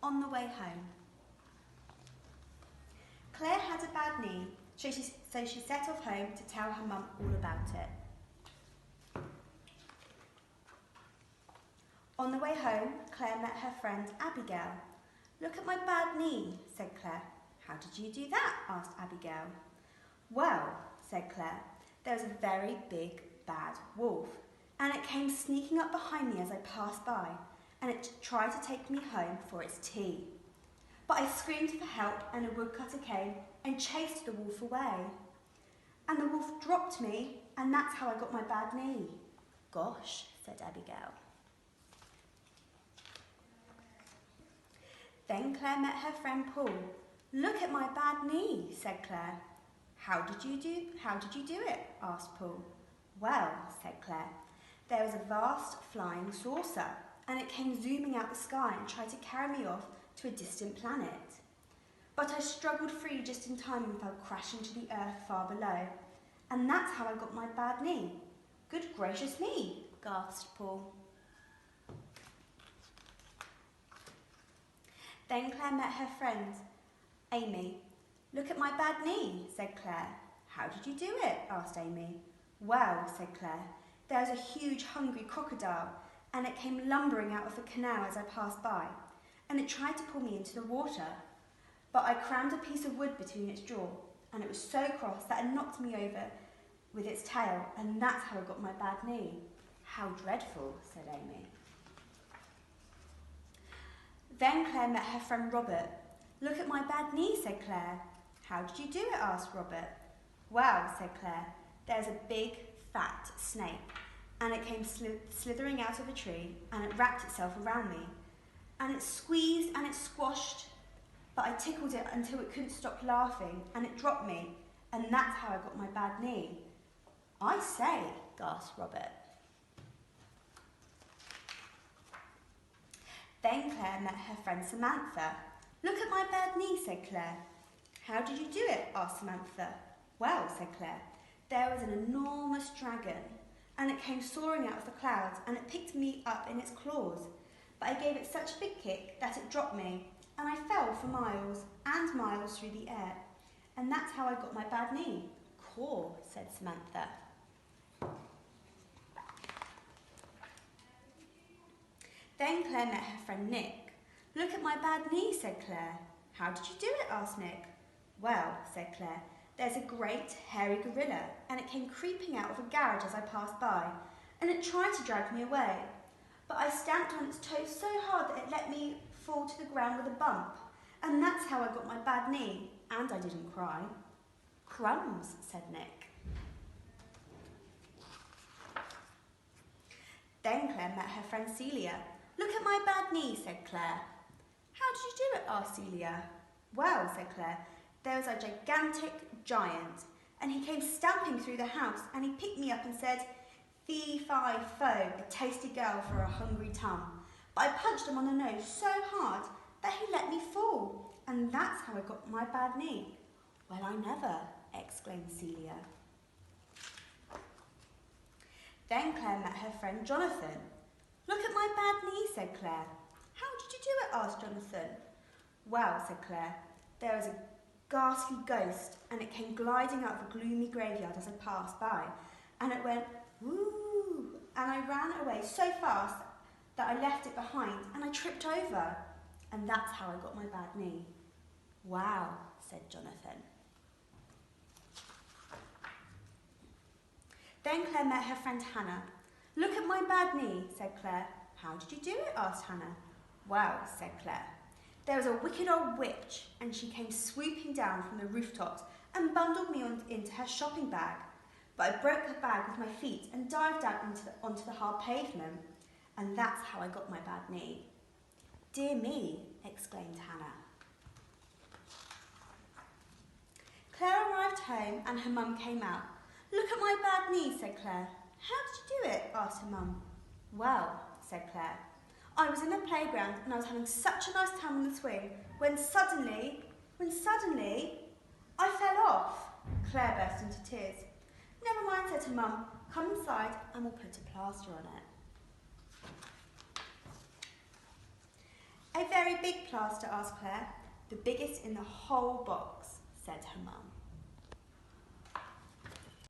On the way home. Claire had a bad knee, so she set off home to tell her mum all about it. On the way home, Claire met her friend Abigail. "Look at my bad knee," said Claire. "How did you do that?" asked Abigail. "Well," said Claire, "there was a very big, bad wolf, and it came sneaking up behind me as I passed by, and it tried to take me home for its tea. But I screamed for help, and a woodcutter came and chased the wolf away. And the wolf dropped me, and that's how I got my bad knee." "Gosh," said Abigail. Then Claire met her friend Paul. "Look at my bad knee," said Claire. How did you do it?" asked Paul. "Well," said Claire, "there was a vast flying saucer, and it came zooming out the sky and tried to carry me off to a distant planet. But I struggled free just in time and fell crashing to the earth far below. And that's how I got my bad knee." "Good gracious me," gasped Paul. Then Claire met her friend Amy. "Look at my bad knee," said Claire. "How did you do it?" asked Amy. "Well," said Claire, "there was a huge hungry crocodile, and it came lumbering out of the canal as I passed by, and it tried to pull me into the water. But I crammed a piece of wood between its jaw, and it was so cross that it knocked me over with its tail, and that's how I got my bad knee." "How dreadful," said Amy. Then Claire met her friend Robert. "Look at my bad knee," said Claire. "How did you do it?" asked Robert. "Well," said Claire, "there was a big, fat snake, and it came slithering out of a tree, and it wrapped itself around me, and it squeezed and it squashed, but I tickled it until it couldn't stop laughing, and it dropped me, and that's how I got my bad knee." "I say," gasped Robert. Then Claire met her friend Samantha. "Look at my bad knee," said Claire. "How did you do it?" asked Samantha. "Well," said Claire, "there was an enormous dragon, and it came soaring out of the clouds, and it picked me up in its claws. But I gave it such a big kick that it dropped me, and I fell for miles and miles through the air, and that's how I got my bad knee." "Caw," said Samantha. Then Claire met her friend Nick. "Look at my bad knee," said Claire. "How did you do it?" asked Nick. "Well," said Claire, "there's a great hairy gorilla, and it came creeping out of a garage as I passed by, and it tried to drag me away. But I stamped on its toes so hard that it let me fall to the ground with a bump, and that's how I got my bad knee, and I didn't cry." "Crumbs," said Nick. Then Claire met her friend Celia. "Look at my bad knee," said Claire. "How did you do it?" asked Celia. "Well," said Claire, "there was a gigantic giant, and he came stamping through the house, and he picked me up and said, 'Fee-fi-fo, a tasty girl for a hungry tum.' But I punched him on the nose so hard that he let me fall, and that's how I got my bad knee." "Well, I never," exclaimed Celia. Then Claire met her friend Jonathan. "Look at my bad knee," said Claire. "How did you do it?" asked Jonathan. "Well," said Claire, "there was a ghastly ghost, and it came gliding out of a gloomy graveyard as I passed by, and it went, 'Woo!' and I ran away so fast that I left it behind, and I tripped over, and that's how I got my bad knee." "Wow," said Jonathan. Then Claire met her friend Hannah. "Look at my bad knee," said Claire. "How did you do it?" asked Hannah. "Well," said Claire, "there was a wicked old witch, and she came swooping down from the rooftops and bundled me into her shopping bag. But I broke her bag with my feet and dived out onto the hard pavement, and that's how I got my bad knee." "Dear me," exclaimed Hannah. Claire arrived home, and her mum came out. "Look at my bad knee," said Claire. "How did you do it?" asked her mum. "Well," said Claire, "I was in the playground, and I was having such a nice time on the swing when suddenly, I fell off." Claire burst into tears. "Never mind," said her mum. "Come inside and we'll put a plaster on it." A very big plaster, asked Claire. The biggest in the whole box, said her mum.